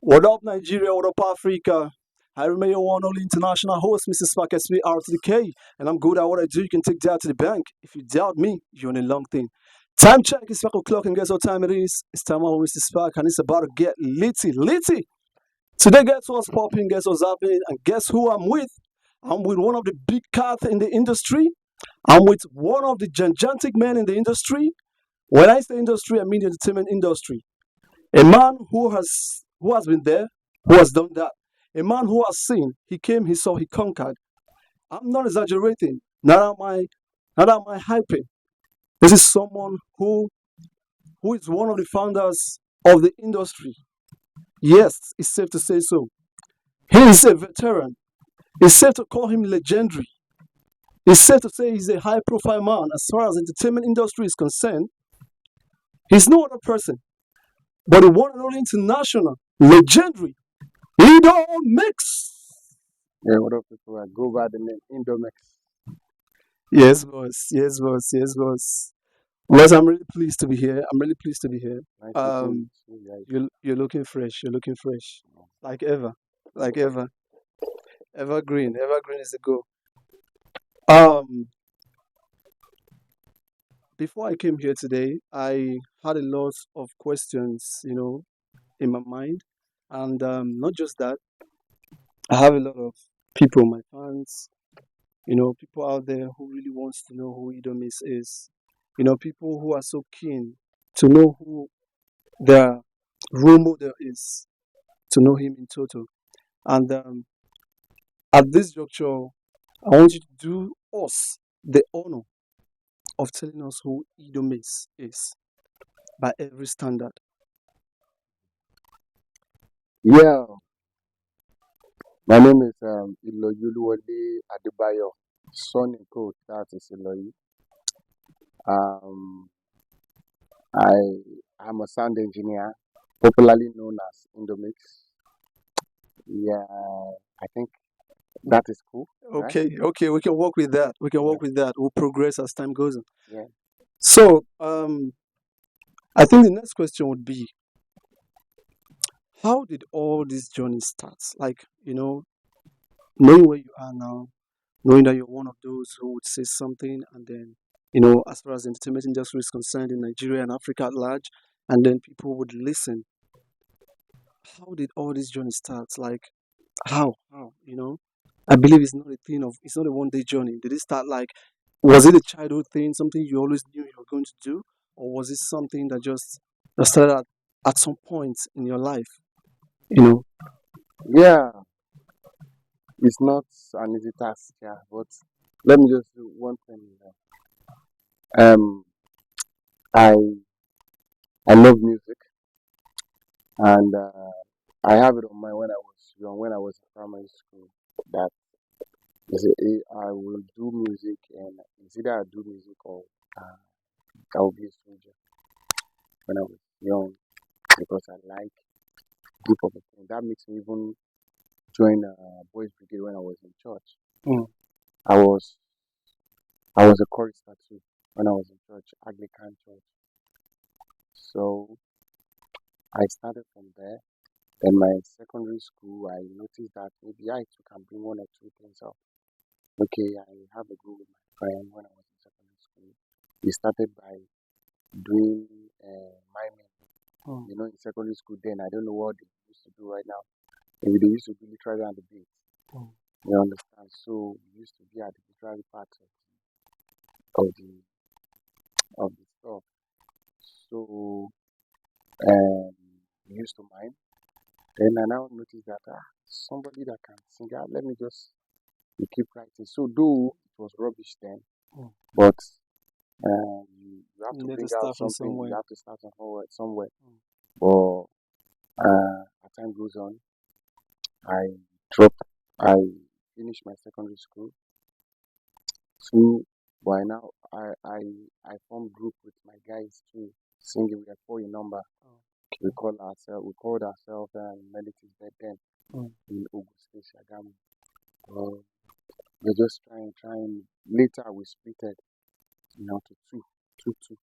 What up, Nigeria? What up, Africa? I remain your one only international host, Mrs. Spark SVR to the K, and I'm good at what I do. You can take that to the bank. If you doubt me, you're on a long thing. Time check is 5 o'clock, and guess what time it is? It's time out with Mrs. Spark, and it's about to get litty, litty. Today, guess what's popping? Guess what's happening? And guess who I'm with? I'm with one of the big cats in the industry. I'm with one of the gigantic men in the industry. When I say industry, I mean the entertainment industry. A man who has been there, who has done that. A man who has seen, he came, he saw, he conquered. I'm not exaggerating. Not am I hyping. This is someone who is one of the founders of the industry. Yes, it's safe to say so. He is a veteran. It's safe to call him legendary. It's safe to say he's a high profile man as far as the entertainment industry is concerned. He's no other person but the one and only international legendary Ido Mix. Yeah, what up, people? I go by the name Indomex. Yes, boss. Yes, boss. Yes, boss. Well, I'm really pleased to be here. I'm really pleased to be here. Nice meeting Um, you guys. you're looking fresh. You're looking fresh, like ever, like ever. Evergreen. Evergreen is the go. Um, before I came here today, I had a lot of questions, in my mind, and not just that. I have a lot of people, my fans, people out there who really wants to know who Idomis is. People who are so keen to know who their role model is, to know him in total. And at this juncture, I want you to do us the honor of telling us who Idomis is by every standard. Yeah, my name is Iloyuluwale Adebayo, son in code, that is Iloyi. Um, I am a sound engineer, popularly known as Indomix. Yeah, I think that is cool, right? Okay, okay, we can work with that. We can Yeah, work with that. We'll progress as time goes on. yeah. So, I think the next question would be, how did all this journey start? Like, knowing where you are now, knowing that you're one of those who would say something, and then, as far as the entertainment industry is concerned in Nigeria and Africa at large, and then people would listen. How did all this journey start? Like, how? I believe it's not a one day journey. Did it start like, was it a childhood thing, something you always knew you were going to do, or was it something that started at some point in your life? You know, Yeah, it's not an easy task, yeah, but let me just do one thing. Um, I I love music, and I have it on my when I was young, when I was in primary school, that is I will do music, and it's either I do music or uh, I will be a soldier when I was young because I like hip hop. And that makes me even join boys brigade when I was in church. mm, I was I was a chorister too when I was in church, Anglican church. So I started from there. Then my secondary school, I noticed that maybe I too can bring one or two things up. Okay, I have a group with my friend when I was in secondary school. We started by doing miming. mm, In secondary school then, I don't know what they used to do right now. Maybe they used to do literally on the beat. mm. You understand? So we used to be at the literary part of the stuff. So um, we used to mime. Then I now noticed that somebody that can sing, let me just keep writing. So though it was rubbish then, Mm. but you have You to need to bring out start from something. You somewhere. have to start somewhere. Somewhere. Mm. But as time goes on, I dropped. I finished my secondary school. So by now, I formed group with my guys too, singing. We are four in number. Okay. We called ourselves Melodies back then Mm. in Ogun State, Shagamu. Uh, we're just trying. Later we splitted, to two.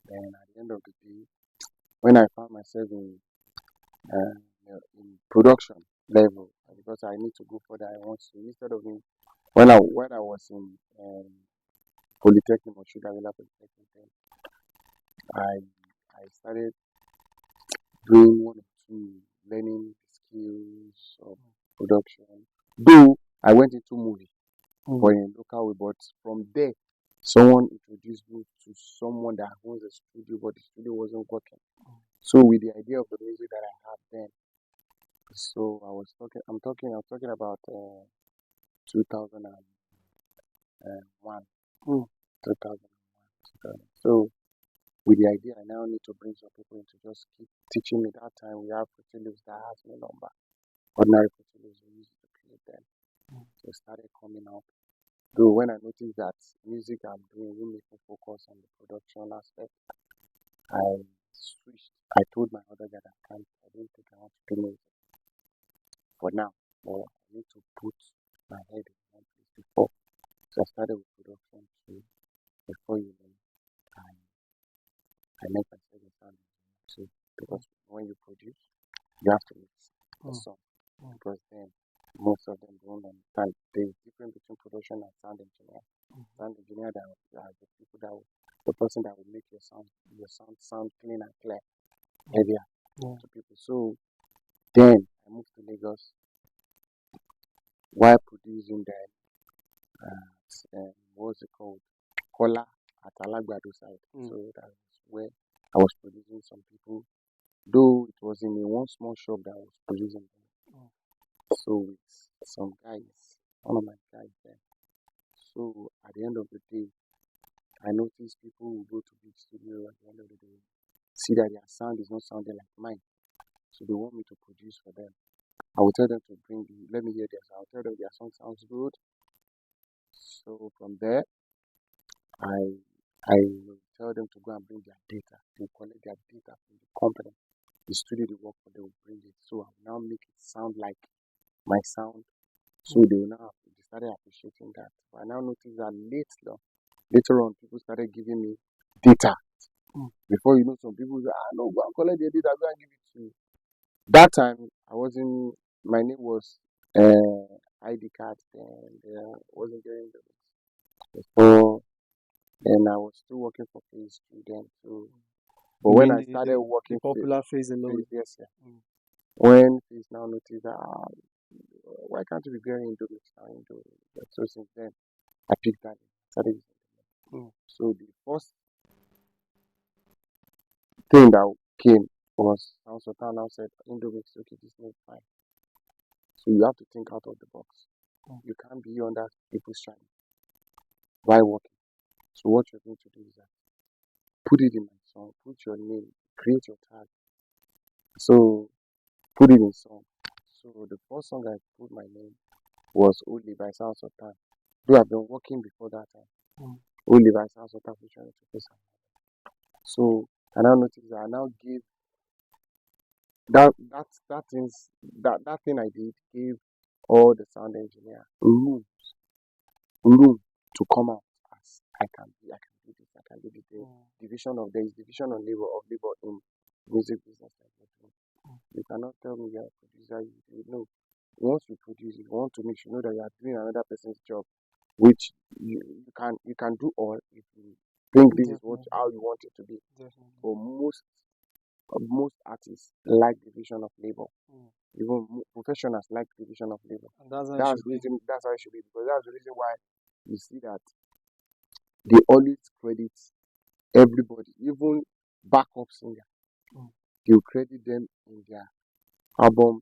Then at the end of the day, when I found myself in in production level because I need to go further. I want to instead of me when I was in Polytechnic or Sugarvilla Polytechnic, then I I started doing one or two learning skills of production. Though I went into movie, but in a local way. But from there, someone introduced me to someone that owns a studio, but the studio wasn't working. So with the idea of the music that I had then, so I'm talking about 2001, Mm. 2001. So with the idea, I now need to bring some people in to just keep teaching me. That time we have Frutilus that has no number. Ordinary Frutilus we used to create them. So it started coming out. Though when I noticed that music I'm doing will make me focus on the production aspect, I switched. I told my other guy that I don't think I want to do music for now. But I need to put my head in one place before. So I started with production too. Before you know, I I make myself a sound engineer too. Because when you produce, you have to mix the Mm. song. Mm. Because then most of them don't understand. There is difference between production and sound engineer. Sound engineer that are the people that will, the person that will make your sound clean and clear, heavier Yeah. to people. So then I moved to Lagos while producing there what's it called? Kola at Alagbado side. Mm. So that was where I was producing some people. Though it was in a one small shop that I was producing them. Mm. So with some guys, one of my guys there. So at the end of the day, I noticed people who go to big studio at the end of the day see that their sound is not sounding like mine. So they want me to produce for them. I will tell them to let me hear theirs. I'll tell them their song sounds good. So from there, I I will tell them to go and bring their data. They will collect their data from the company, the studio they work for. They will bring it. So I will now make it sound like my sound. So they will now they started appreciating that. But I now noticed that later on, people started giving me data. Mm. Before you know, some people say, "Ah, no, go and collect the data, go and give it to you." That time, I wasn't. My name was ID card, and wasn't getting the before. Then I was still working for Phase Two then too. But You when mean I started the working popular phase Phase, alone? yes, yeah. Mm. When Phase now noticed that why can't you be getting Indomie now? Indomie. So since then, I picked that. Started using it. Mm. So the first thing that came was Sound Sultan now said Indomie is okay, this name is fine. So you have to think out of the box. Mm. You can't be under people's shine while working. So what you're going to do is that put it in my song, put your name, create your tag. So put it in song. So the first song I put my name was Only by Sound Sultan. Though I've been working before that time. Mm. Only by Sound Sultan featuring Tuface. So I now noticed that I now gave that things that thing I did gave all the sound engineer room to come out as I can do this, I can do this. There is division of labor in music business like we're doing. You cannot tell me you're a producer, you know. Once you produce, you want to make sure you know that you are doing another person's job, which you can do all if you think this is what Definitely, how you want it to be. definitely. But most artists like division of labor. Mm. Even professionals like division of labor. And that's how it That's should the be. reason. That's how it should be because that's the reason why you see that they always credit everybody, even backup singer. Mm. They'll credit them in their album,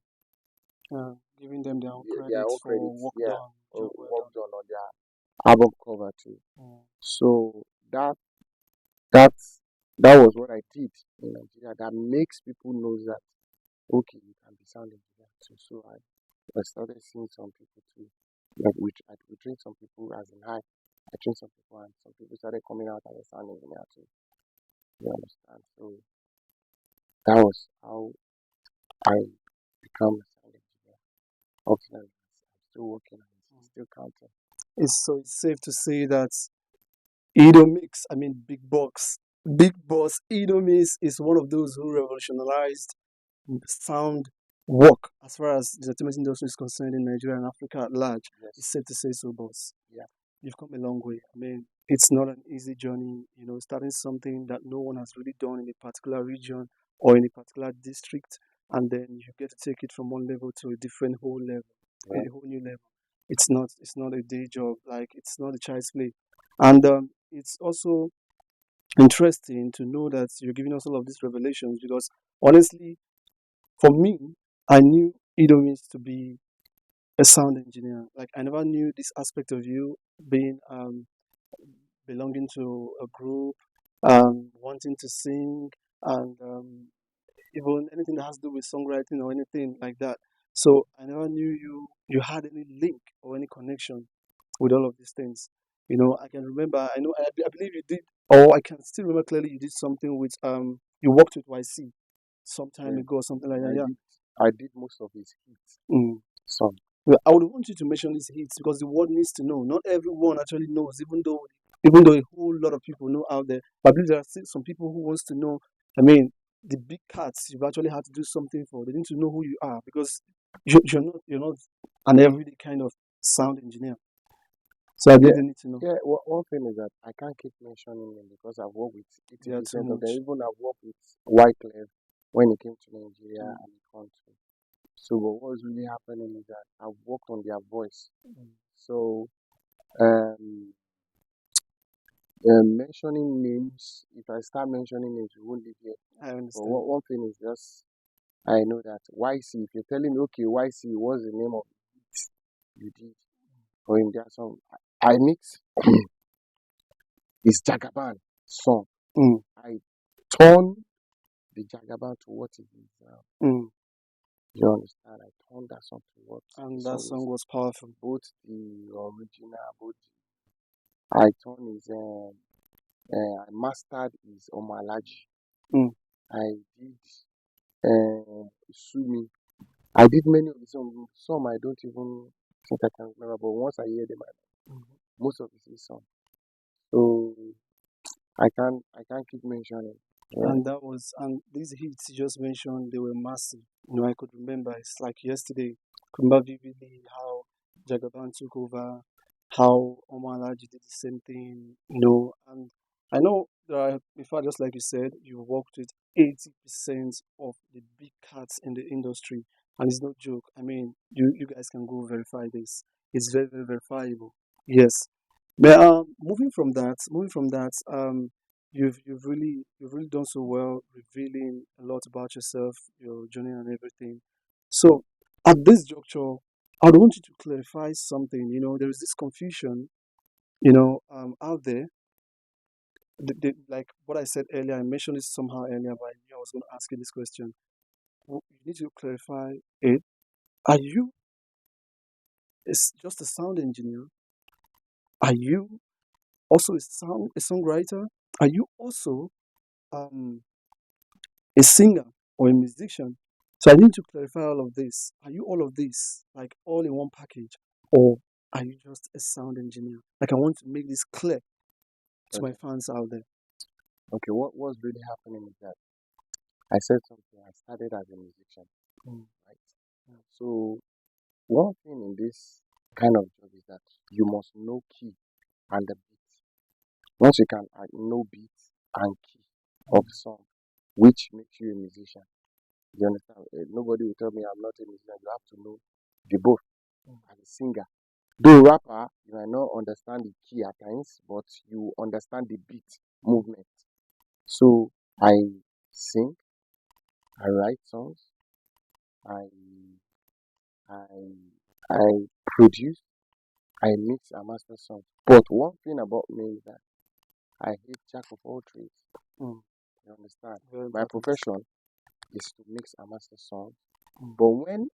Giving them their own their own credits for credits. work Yeah, done, or job well work done. done on their album cover too. Mm. So that's that was what I did in Nigeria. That makes people know that okay, you can be sound engineer too. So I started seeing some people too. Like we trained some people as in high. I trained some people and some people started coming out as a sound engineer too. You understand? So that was how I become a sound engineer. Ultimately, I'm still working and it's still counting. It's safe to say that Edo Mix, I mean Big Boss Edo Mix is one of those who revolutionized sound work as far as the entertainment industry is concerned in Nigeria and Africa at large. It's Yes. safe to say so, boss. Yeah. You've come a long way. I mean, it's not an easy journey, starting something that no one has really done in a particular region or in a particular district, and then you get to take it from one level to a different whole level, Yeah. a whole new level. It's not a day job, like it's not a child's play. And it's also interesting to know that you're giving us all of these revelations because honestly, for me, I knew Ido means to be a sound engineer. Like I never knew this aspect of you being belonging to a group, wanting to sing, and even anything that has to do with songwriting or anything like that. So I never knew you had any link or any connection with all of these things. I can remember. I know. I believe you did, or I can still remember clearly. You did something with You worked with YC some time Yeah. ago, or something like that. I Yeah. did. I did most of his hits. Mm. Some. Well, I would want you to mention these hits because the world needs to know. Not everyone actually knows, even though a whole lot of people know out there. But I believe there are still some people who wants to know. I mean, the big cats you've actually had to do something for. They need to know who you are because you're not an everyday kind of sound engineer. So I believe Yeah. they need to know. Yeah. One thing is that I can't keep mentioning him because I've worked with They are too 80% of them. much. Even I've worked with Wyclef when he came to Nigeria Mm, and the country. So, but what's really happening is that I've worked on their voice. mm, So, um, mentioning names, if I start mentioning names, we won't live here. I But understand. one thing is just, I know that YC, if you're telling me, okay, YC, what's the name of it you did for him? There's some, I mix his Jagaban song. Mm, I turn the Jagaban to what it is now. mm. You understand? I turn that song to what the And that song song is. was powerful. Both the original, both I turn is, I mastered his Omalaji. Mm, I did Sumi. I did many of the songs. Some I don't even think I can remember, but once I hear them, mm. most of it is song. So I can't keep mentioning. Yeah. And these hits you just mentioned, they were massive. I could remember, it's like yesterday. I remember vividly how Jagaban took over, how Omar Alaji did the same thing, and I know there are, in fact, just like you said, you worked with 80% of the big cats in the industry, and it's no joke. I mean, you guys can go verify this. It's very, very verifiable. Yes. But moving from that, you've really done so well, revealing a lot about yourself, your journey and everything. So at this juncture, I would want you to clarify something. There is this confusion, out there. Like what I said earlier, I mentioned it somehow earlier, but I knew I was going to ask you this question. You need to clarify it. Are you just a sound engineer? Are you also a songwriter? Are you also um, a singer or a musician? So I need to clarify all of this. Are you all of this, like all in one package, or are you just a sound engineer? Like I want to make this clear to my Okay. fans out there. Okay. What's really happening is that I said something. I started as a musician, Mm, right? So one thing in this kind of job is that you must know key and the beat. Once you can know beat and key of mm, song, which makes you a musician. You understand? Nobody will tell me I'm not a musician. You have to know the both mm, as a singer. Though rapper, you might not understand the key at times, but you understand the beat mm, movement. So I sing, I write songs, I I I produce, I mix and master songs. But one thing about me is that I hate jack of all trades. mm. You understand? Very My important. profession is to mix and master songs. Mm, But when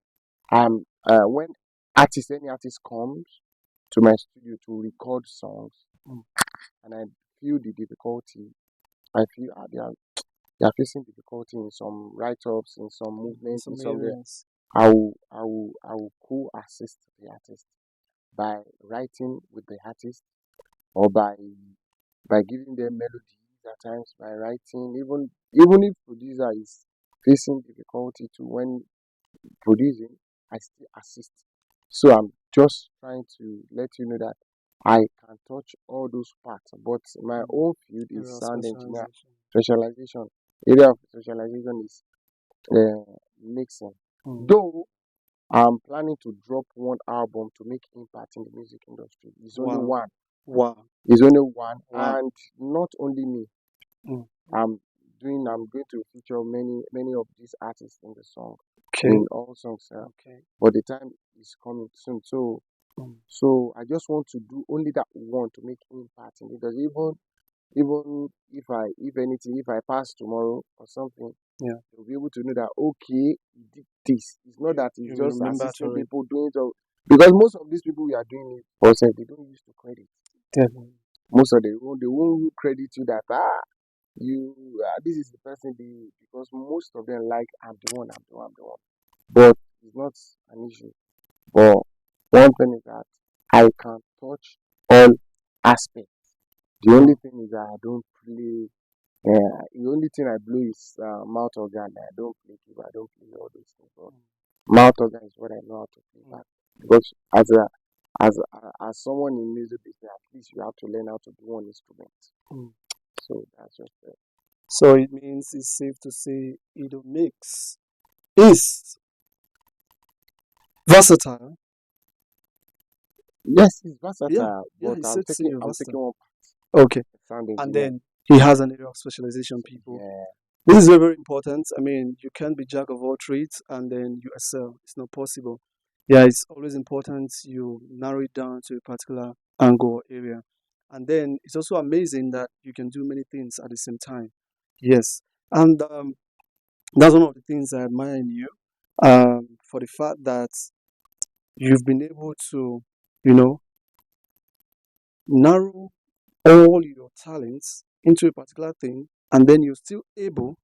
any artist comes to my studio to record songs mm. and I feel the difficulty, I feel they are facing difficulty in some write ups, in some In movement, in some some there. areas. I will co-assist the artist by writing with the artist or by giving them melodies at times by writing. Even if producer is facing difficulty to when producing, I still assist. So I'm just trying to let you know that I can touch all those parts, but my own field is Area of sound engineer specialization. specialization. Area of specialization is mixing. Mm. Though I'm planning to drop one album to make impact in the music industry. It's only Wow. one. Wow. It's only one, Wow. and not only me. Mm. I'm going to feature many of these artists in the song, Okay. in all songs. Okay. But the time is coming soon. So Mm. so I just want to do only that one to make impact in it. Because even if anything, if I pass tomorrow or something, Yeah. you'll be able to know that okay, he did this. It's not that You it's will just remember assisting to it. people doing it. Because most of these people we are doing it for self, they don't use to credit. Definitely. Most of they won't credit you that you this is the person because most of them like I'm the one. But it's not an issue. But one thing is that I can touch all aspects. The only Wow. thing is that I don't play. The only thing I blow is mouth organ. I don't play keyboard. I don't play all those things. But mouth organ is what I know how to play Mm. back. Because as someone in music business, at least you have to learn how to do one instrument. Mm. So that's just it. So it means it's safe to say Ido Mix is versatile. Yes, it's Yeah. versatile, Yeah, but it's safe to say you're I'm versatile. taking one Okay. sound And engineer. then he has an area of specialization, people. Yeah. This is very, very important. I mean, you can't be jack of all trades and then you excel. It's not possible. Yeah, it's always important you narrow it down to a particular angle or area. And then it's also amazing that you can do many things at the same time. Yes. And that's one of the things I admire in you, for the fact that you've been able to, you know, narrow all your talents into a particular thing, and then you're still able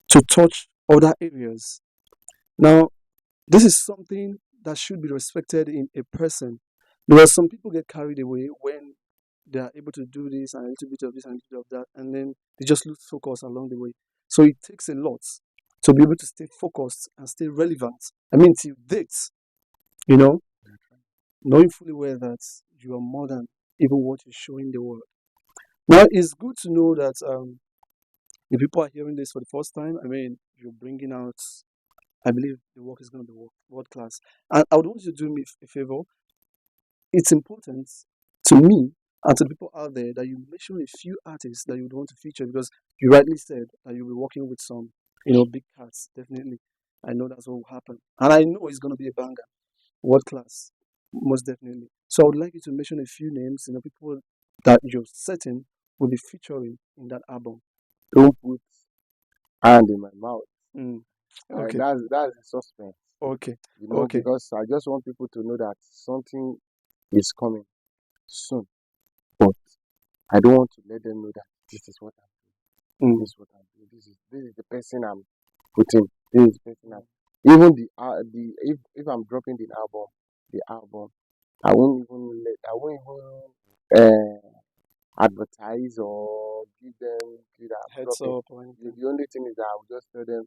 to touch other areas. Now, this is something that should be respected in a person because some people get carried away when they are able to do this and a little bit of this and a little bit of that, and then they just lose focus along the way. So it takes a lot to be able to stay focused and stay relevant. I mean, till date, you know, knowing fully well that you are more than even what you're showing the world. Now, it's good to know that if people are hearing this for the first time, I mean, you're bringing out, I believe the work is going to be world class. And I would want you to do me a favor. It's important to me and to the people out there that you mention a few artists that you would want to feature because you rightly said that you'll be working with some, big cats. Definitely. I know that's what will happen. And I know it's going to be a banger, world class, most definitely. So I would like you to mention a few names, people that you're certain will be featuring in that album. Don't put hand in my mouth. Mm. Okay. That's a suspense, Okay. Okay. because I just want people to know that something is coming soon. But I don't want to let them know that this is what I'm doing. Mm. This is what I'm doing. This is the person I'm putting. This is the person I'm even the if I'm dropping the album, I won't even advertise or give them that I'm Heads dropping. up or anything. The only thing is that I will just tell them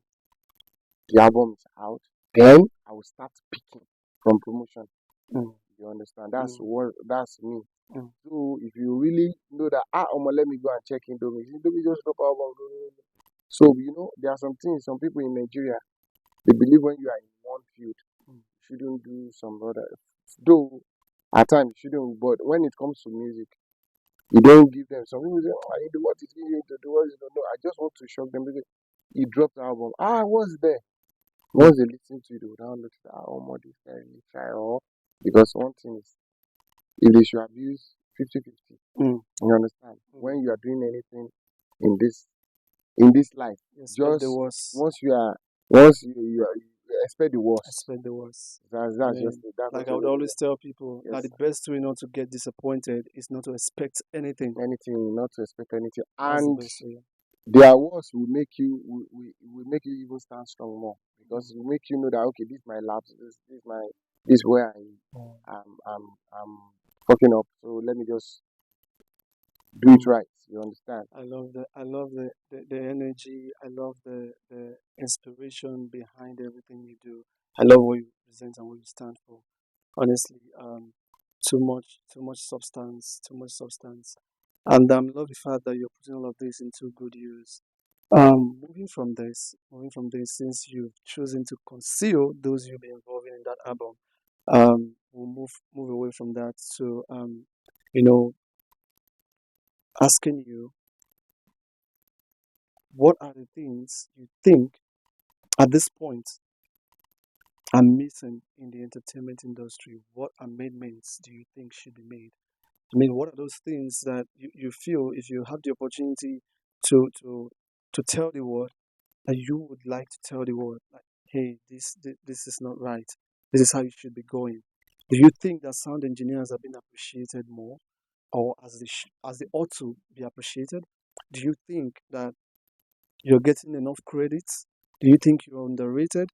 the album is out. Then I will start picking from promotion. Mm. You understand? Mm. That's me. Mm. So if you really know that let me go and check Indomie just drop album. So there are some things, some people in Nigeria they believe when you are in one field, Mm. you shouldn't do some other. Though at times you shouldn't, but when it comes to music, you don't give them. Some people say, "Oh, I do what is he going to do? What is he don't know?" I just want to shock them because he dropped the album. What's there? Once they listen to it, they will now look at this guy really try or because one thing is if they should abuse 50-50, Mm. you understand? Mm. When you are doing anything in this life, You expect the just worst. once you expect the worst. Expect the worst. I That's just mean, it. That's like what I would always tell people that yes. the best way not to get disappointed is not to expect anything. Anything, not to expect anything. That's the And best way. their words will make you even stand strong more because Mm. it will make you know that okay, this is my labs, this is where Mm. I'm fucking up. So let me just do it right. You understand? I love the energy. I love the inspiration behind everything you do. I love what you present and what you stand for. Honestly, too much substance, too much substance. And love the fact that you're putting all of this into good use. Moving from this, since you've chosen to conceal those you'll be involving in that album, we'll move away from that to you know, asking you what are the things you think at this point are missing in the entertainment industry? What amendments do you think should be made? I mean, what are those things that you feel if you have the opportunity to to to tell the world that you would like to tell the world, like, hey, this is not right. This is how you should be going. Do you think that sound engineers have been appreciated more, or as they ought to be appreciated? Do you think that you're getting enough credits? Do you think you're underrated?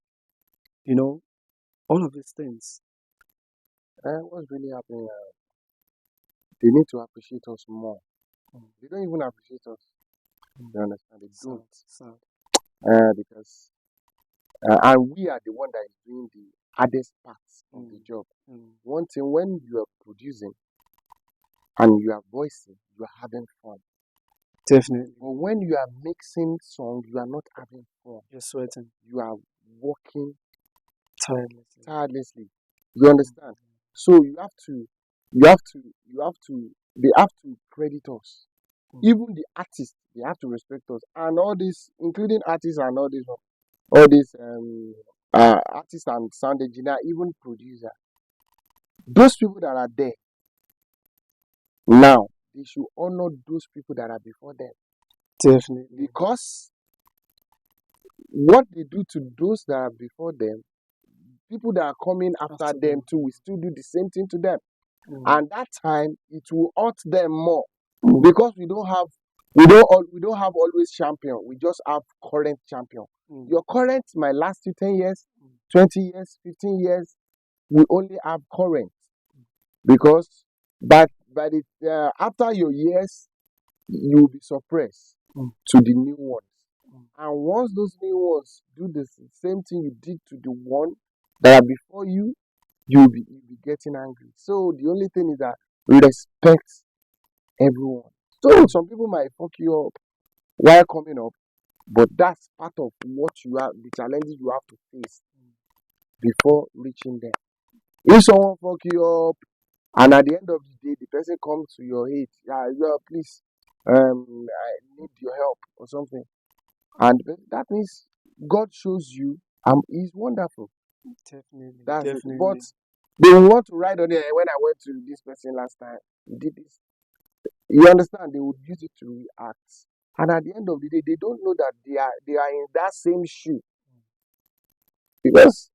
You know, all of these things. What's really happening? They need to appreciate us more. Mm, They don't even appreciate us. mm. You understand? They Sad, don't. sad. Because and we are the one that is doing the hardest parts of the Mm, job. mm. One thing, when you are producing and you are voicing, you are having fun. Definitely. But when you are mixing songs, you are not having fun. You're sweating You are working tirelessly. tirelessly. You understand? So they have to credit us. Mm, Even the artists, they have to respect us. And all this, including artists and all these artists and sound engineer, even producer, those people that are there now, they should honor those people that are before them. definitely. Because what they do to those that are before them, people that are coming after After them them. too will still do the same thing to them. Mm, And that time it will hurt them more mm, because we don't have always champion. We just have current champion. mm, Your current might last you 10 years, mm, 20 years, 15 years. We only have current because by the after your years you will be suppressed mm, to the new ones. mm. And once those new ones do the same thing you did to the one that are before you, you'll be getting angry. So the only thing is that respect everyone. So some people might fuck you up while coming up, but that's part of what you have, the challenges you have to face before reaching there. If someone fuck you up and at the end of the day the person comes to your aid, yeah, please, I need your help or something, and that means God shows you he's wonderful. Definitely, That's it. But definitely. they will want to ride on it. When I went to this person last time, he did this. You understand? They would use it to react. And at the end of the day, they don't know that they are in that same shoe. Because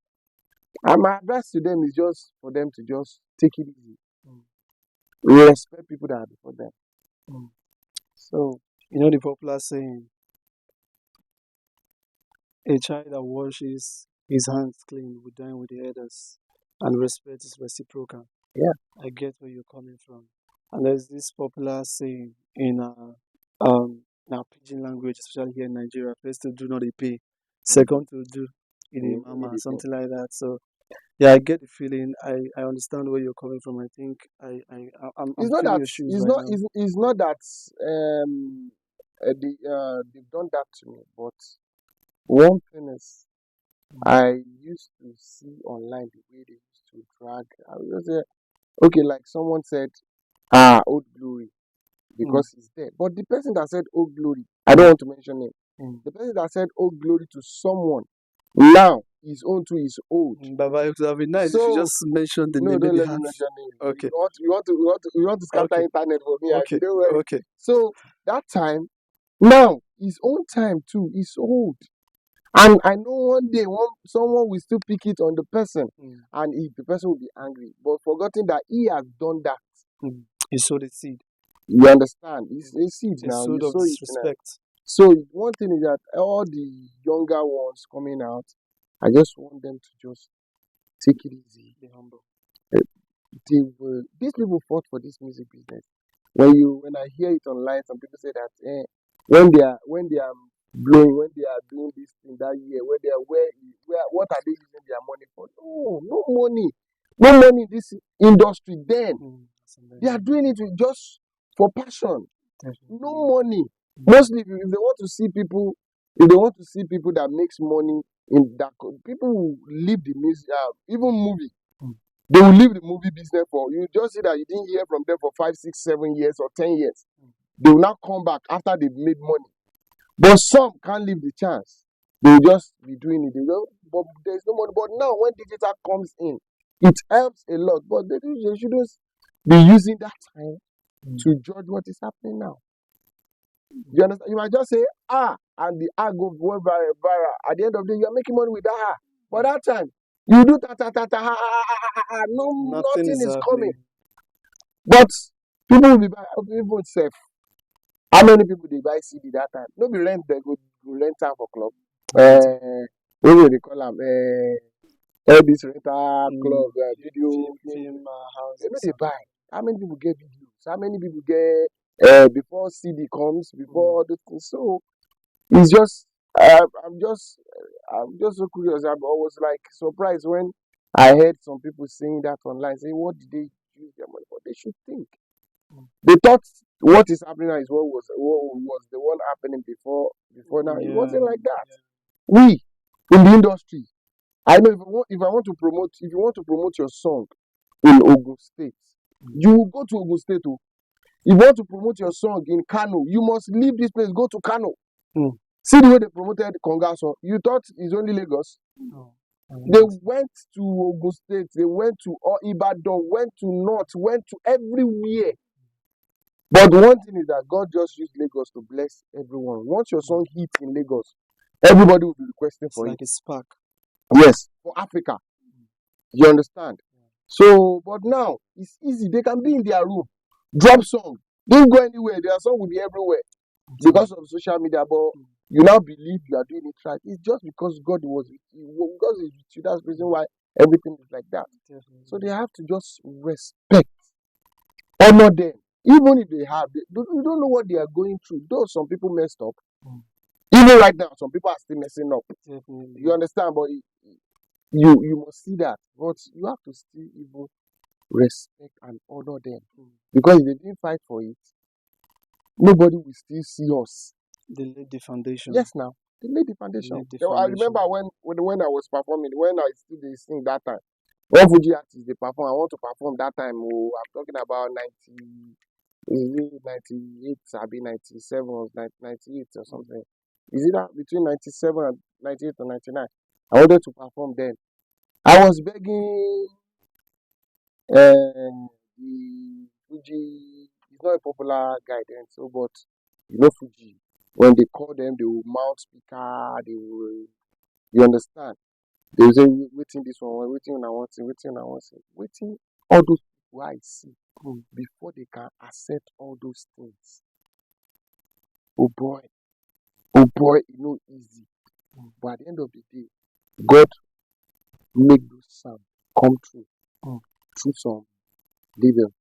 my advice to them is just for them to just take it easy. Mm, Respect people that are before them. mm. So You know the popular saying, a child that washes his hands clean will dine with the elders, and respect is reciprocal. yeah, I get where you're coming from. And there's this popular saying in our pidgin language, especially here in Nigeria, first to do not a pay, mm, second to do it a mama, immediately. something like that. So yeah, I get the feeling. I understand where you're coming from. I think I'm It's not feeling that your shoes right now. it's not that they've done that to me, but one thing is Mm, I used to see online the way they used to drag. I was just say, okay, like someone said, Old Glory, mm, because he's there. But the person that said Old Glory, I don't want to mention him. mm. The person that said Old Glory to someone, now his own too is old. Baba, it would have been nice if you So just mentioned the no, name, don't maybe let me half. mention him. Okay, You want to scatter okay, internet for me, okay, Abi, don't worry. okay. So that time, now his own time too is old. And I know one day someone will still pick it on the person, Mm, and the person will be angry, but forgetting that he has done that. mm. You sowed a seed, You understand? It's mm. a seed A now. You seed of sow it now. disrespect. So one thing is that all the younger ones coming out, I just want them to just take it easy. Be humble. Uh, These people fought for this music business. when I hear it online, some people say that when they are blowing, when they are doing this thing that year, when they are where what are they using their money for? No, no money in this industry. Then they are doing it just for passion. No money. Mostly, if they want to see people, if they want to see people that makes money in that, people will leave the music, even movie. They will leave the movie business for you. Just see that you didn't hear from them for 5, 6, 7 years or 10 years. They will now come back after they've made money. But some can't leave the chance. They will just be doing it. But there's no money. But now when digital comes in, it helps a lot. But they shouldn't be using that time to judge what is happening now. You understand? You might just say, and the go viral. At the end of the day, you're making money with that. But that time, you do nothing is coming. But people will be buying, people safe. How many people they buy CD that time? No be rent, they go rent time for club. What do they call them? All this rental club, video film house. They know they buy. How many people get videos? How many people get before CD comes, before all the things? So it's just I'm just so curious. I was like surprised when I heard some people saying that online, saying what did they use their money for? They should think. They thought what is happening now is what was the one happening before now. It wasn't like that. We in the industry, I know if I want to promote, if you want to promote your song in Ogun State, you will go to Ogun State. If you want to promote your song in Kano, you must leave this place, go to Kano. See the way they promoted Conga song. You thought it's only Lagos? They went to Ogun State, they went to Ibadan, went to North, went to everywhere. But one thing is that God just used Lagos to bless everyone. Once your song hits in Lagos, everybody will be requesting for it. Like a spark. Yes, for Africa. You understand? So, but now it's easy. They can be in their room, drop song. They don't go anywhere. Their song will be everywhere because of social media. But you now believe you are doing it right. It's just because God was with you. God is with you. That's the reason why everything is like that. So they have to just respect, honor them. Even if they have, you don't know what they are going through. Though some people messed up, even right now, some people are still messing up. You understand? But you must see that. But you have to still even respect and honor them. Because if they didn't fight for it, nobody will still see us. They laid the foundation. Yes, now. They laid the foundation. I remember when I was performing, when I still sing that time. When Fuji artists they perform, I want to perform that time. I'm talking about 98, I'll be 97 or 98 or something. Is it between 97 and 98 or 99? I wanted to perform then. I was begging the Fuji. He's not a popular guy then, so but Fuji. When they call them, they will mount speaker. They will, you understand? They will say, waiting this one, waiting I want it, waiting all those people I see before they can accept all those things. Oh boy, it's not easy. But at the end of the day, God make those sounds come true through some leaders,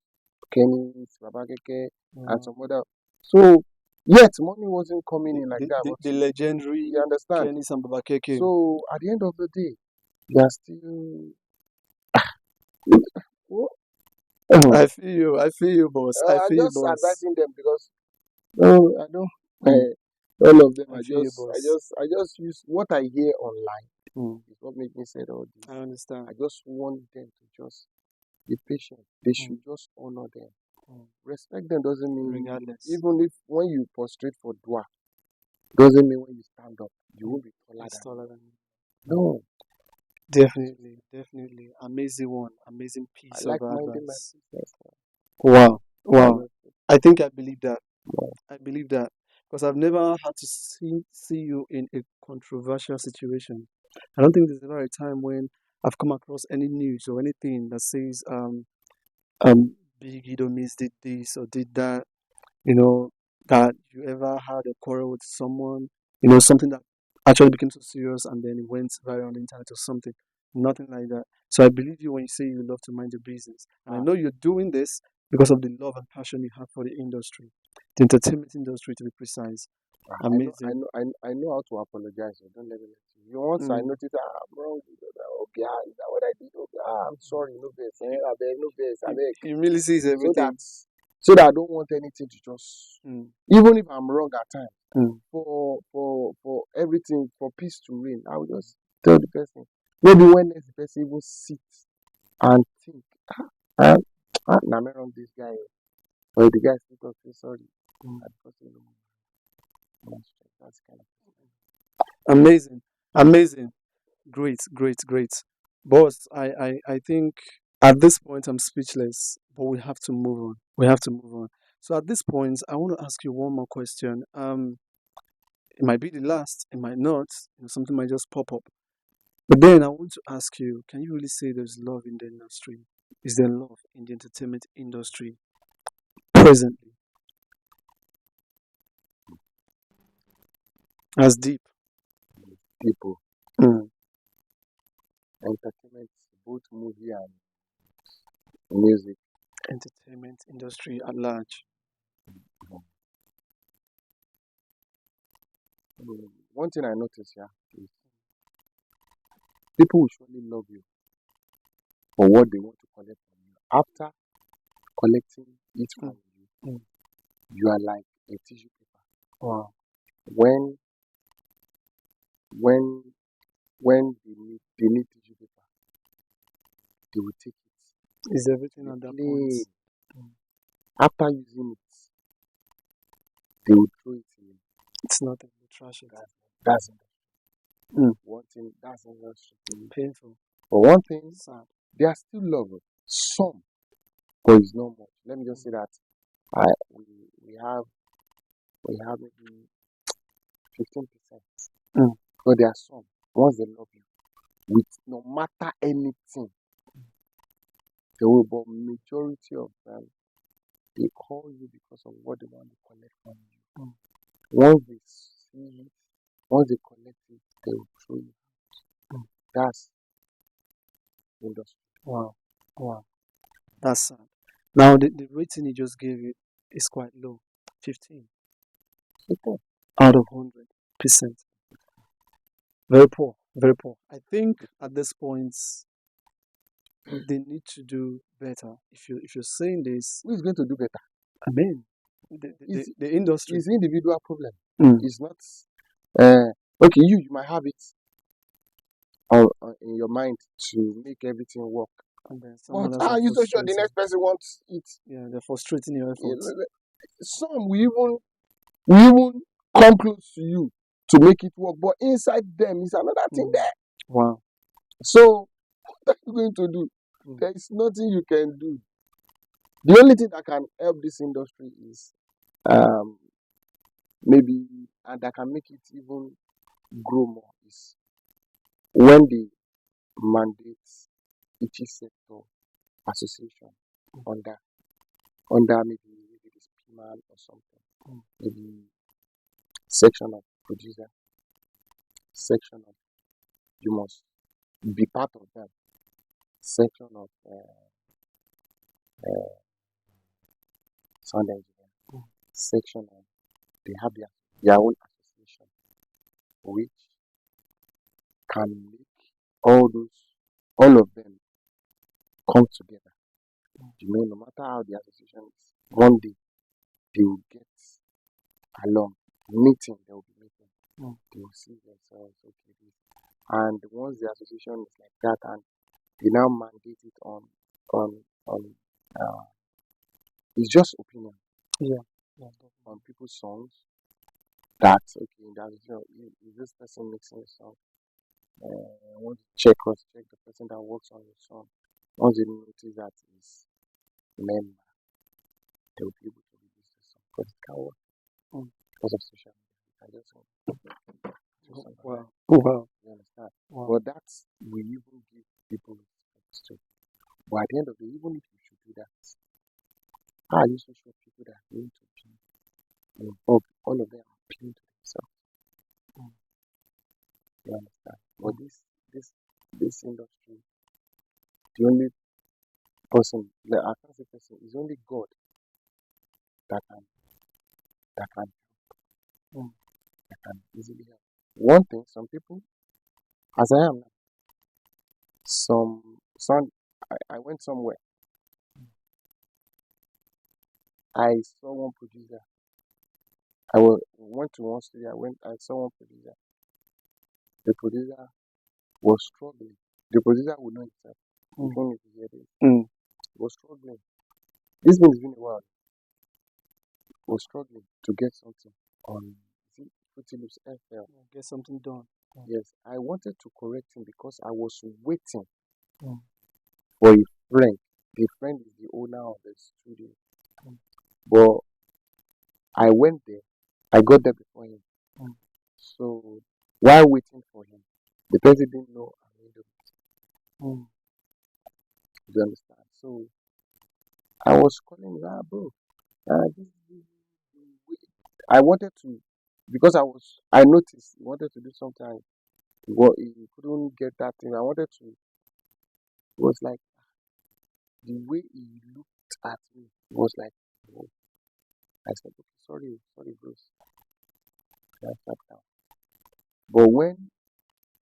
Kenny, Babakeke, and some other. So yet money wasn't coming in like that. But the legendary, you understand? Kenny and Babakeke. So at the end of the day, they are still. I feel you, boss. I feel you, boss. I'm just advising them because I don't. All of them. I just use what I hear online. Is what makes me say all this. I understand. I just want them to just be patient. They should just honor them. Respect them doesn't mean regardless. Even if when you prostrate for dua, doesn't mean when you stand up you won't be taller than no. Definitely. Amazing one. Amazing piece of advice. Wow. I think I believe that. I believe that because I've never had to see you in a controversial situation. I don't think there's ever a time when I've come across any news or anything that says Biggie Domis did this or did that. That you ever had a quarrel with someone. Something that actually became so serious and then it went viral on the internet or something. Nothing like that. So I believe you when you say you love to mind your business. And I know you're doing this because of the love and passion you have for the industry, the entertainment industry to be precise. Amazing. I know how to apologize. So don't let me let you. Once I Mm. notice, I'm wrong. Okay, is that what I did? Okay, I'm sorry. No vex. I beg, no vex. I beg. Humility is So everything. that I don't want anything to just, Mm. even if I'm wrong at times, Mm. for everything, for peace to reign, I will just tell the person. Maybe when next the person even sit and think, ah, nah, I'm wrong this guy. Or the guy still talk, say sorry. Mm. And the person that's kind of. Amazing. Amazing. Great, great, great. Boss, I think at this point I'm speechless, but we have to move on. We have to move on. So at this point, I want to ask you one more question. It might be the last, it might not, something might just pop up. But then I want to ask you, can you really say there's love in the industry? Is there love in the entertainment industry presently? As deep. People, Mm. entertainment, both movie and music. Entertainment industry at large. One thing I notice here is people will surely love you for what they want to collect from you. After collecting it from you, Mm. you are like a tissue paper. Wow. When when when they need tissue paper, they will take it. Is everything at that point? Clean. Mm. After using it, they will throw it in. It's nothing. You trash it. That's Mm. one thing. That's industry. Painful. But one thing, Sad. they are still loving some, but it's not much. Let me just say that we have maybe 15%. Mm. But there are some, once they love you, with no matter anything, they will. But majority of them, they call you because of what they want to collect from you. Mm. Once they see it, once they collect it, they will throw you. Mm. That's industry. Wow. Wow. That's sad. Now the rating you just gave it is quite low. 15 Okay. out of 100%. Very poor. Very poor. I think at this point they need to do better. If you're saying this, Who is going to do better? I mean the industry. It's individual problem. Mm. It's not. Okay, you might have it in your mind to make everything work. And then some But others are you so sure the frustrating. next person wants it. Yeah, they're frustrating your efforts. Some will even come close to you to make it work, but inside them is another thing there. Wow. So what are you going to do? Mm. There is nothing you can do. The only thing that can help this industry is maybe, and that can make it even grow more, is when they mandate each sector association under maybe this PMAN or something, maybe section of producer, section of you must be part of them, section of sound engineer, section of they have their own association, which can make all of them come together. No matter how the association is, one day they will get along. Meeting, there will be meeting. They will see themselves, okay. And once the association is like that, and they now mandate it on it's just opinion. Yeah. On people's songs. That okay, that is this person mixing the song? Once you check the person that works on your song. Once you notice that is member, they will be able to release the song. But it can't work because of social media. You can just Wow. Wow. You understand? Wow. But that we even give people respect to. But at the end of the day, even if you should do that, how are you so sure people that are going to be involved, all of them are appealing to themselves? You understand? But this industry, the only person. Like, I can't say person. It's only God that can that can Mm. that can easily help. One thing, some people, as I am now, some I went somewhere. I saw one producer. Went to one studio. I saw one producer. The producer was struggling. The producer would know himself. He Mm. came to hear this. Mm. He was struggling. This thing has been a while. He was struggling to get something on Fruity Loops FL. Get something done. Yes, I wanted to correct him because I was waiting Mm. for a friend. The friend is the owner of the studio. Mm. But I went there. I got there before him. Mm. So while waiting for him, the person didn't know I'm Indo. Mm. You understand? So I was calling him, bro. I wanted to, because I noticed he wanted to do something. He couldn't get that thing. I wanted to. It was like the way he looked at me was like, oh. I said, okay, sorry, bros. I sat down. But when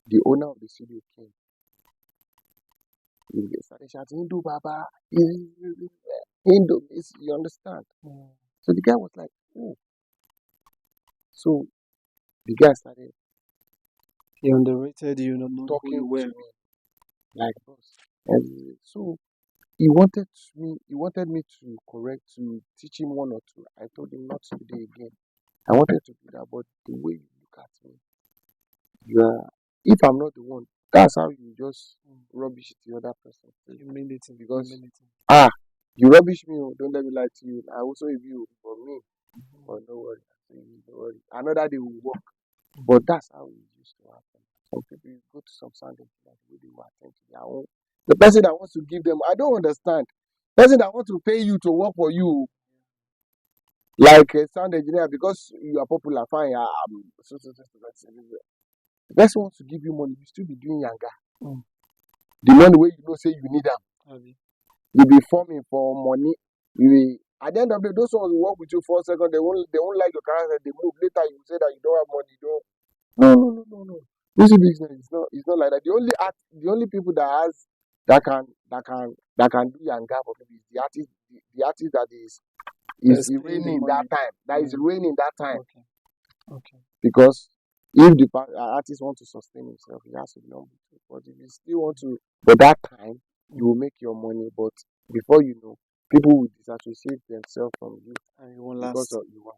the owner of the studio came, he started shouting, Hindu Baba, Hindu, you understand? Mm. So the guy was like, oh. So the guy started He underrated you, not knowing who you talking to were. me like boss. And so he wanted me to correct, to teach him one or two. I told him not today again. I wanted to do that, but the way you look at me, you are, if I'm not the one, that's how you just rubbish the other person. Humility. Because Humility. you rubbish me, oh, don't let me lie to you. I also give you for me, but no worry. I say, don't worry. Another day will work. But that's how it used to happen. Some people, you go to some sound engineer, the way they will attend to their own. The person that wants to give them, I don't understand. Person that wants to pay you to work for you, like a sound engineer, because you are popular, fine. The person wants to give you money, you still be doing yanga. Mm. The money where you know say you need them, Abi. you be forming for money. You will, at the end of the day, those ones will work with you for a second. They won't like your character. They move later. You say that you don't have money. You don't. No. Music business is not like that. The only people that can do yanga for people is the artist that is That's paying the reigning that money. time. That is reigning that time. Okay. Okay. Because if the artist wants to sustain himself, he has to be humble too. But if you still want to, but that time you will make your money. But before you know, people will disassociate themselves from you And you won't because last. of you.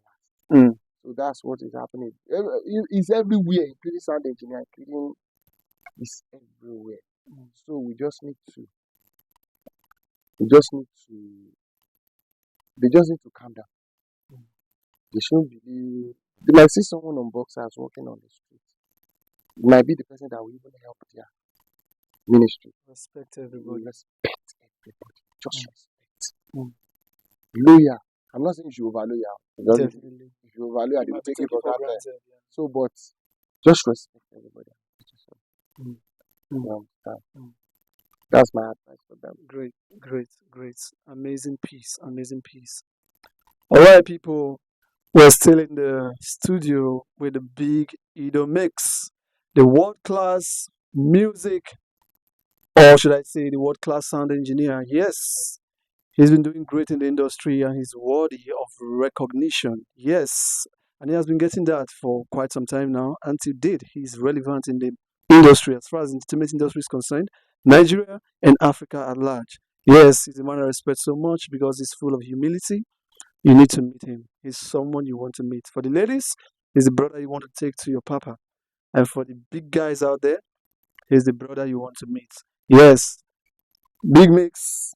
Mm. So that's what is happening. It's everywhere, including sound engineer, including it's everywhere. Mm. So they just need to calm down. Mm. They shouldn't believe. They might see someone on boxers walking on the street. It might be the person that will even help their ministry. Respect You everybody. respect everybody. Just Mm. respect. Mm. Loyal. I'm not saying you should over loyal. Because Definitely. if you over loyal, You they will might be take it taken for for granted. granted. Yeah. So, but just respect everybody. Mm. You Mm. understand? Mm. That's my advice for them. Great. Amazing piece. Amazing piece. All right, people. We're still in the studio with the big Edo mix, the world class music, or should I say, the world class sound engineer. Yes, he's been doing great in the industry and he's worthy of recognition. Yes, and he has been getting that for quite some time now. Until date, he's relevant in the industry as far as the entertainment industry is concerned, Nigeria and Africa at large. Yes, he's a man I respect so much because he's full of humility. You need to meet him. He's someone you want to meet. For the ladies, he's the brother you want to take to your papa. And for the big guys out there, he's the brother you want to meet. Yes, big mix.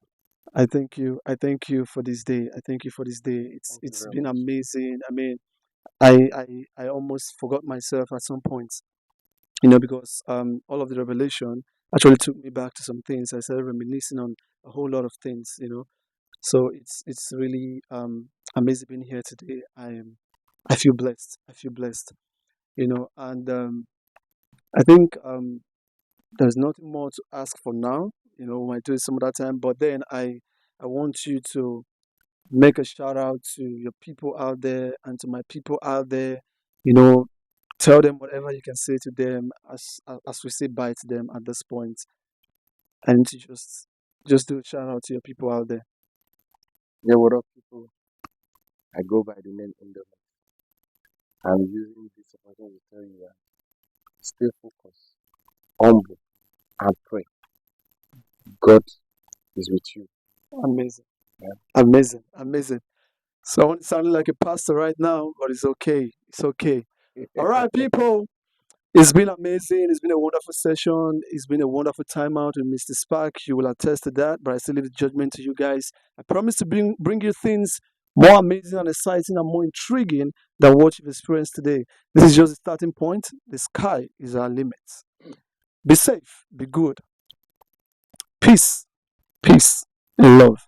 I thank you. I thank you for this day. I thank you for this day. It's Thank you it's very been much. amazing. I mean, I almost forgot myself at some points, because all of the revelation actually took me back to some things. I started reminiscing on a whole lot of things. So it's really amazing being here today. I feel blessed. I feel blessed. And I think there's nothing more to ask for now. we might do it some other time. But then I want you to make a shout out to your people out there and to my people out there. You know, tell them whatever you can say to them as we say bye to them at this point, and to just do a shout out to your people out there. Yeah, what up, people? I go by the name Indo. I'm using this opportunity to tell you that stay focused, humble, and pray. God is with you. Amazing, Yeah. amazing, amazing. So I'm sounding like a pastor right now, but it's okay. It's okay. All right, people. It's been amazing. It's been a wonderful session. It's been a wonderful time out with Mr. Spark. You will attest to that, but I still leave the judgment to you guys. I promise to bring you things more amazing and exciting and more intriguing than what you've experienced today. This is just the starting point. The sky is our limit. Be safe. Be good. Peace. Peace and love.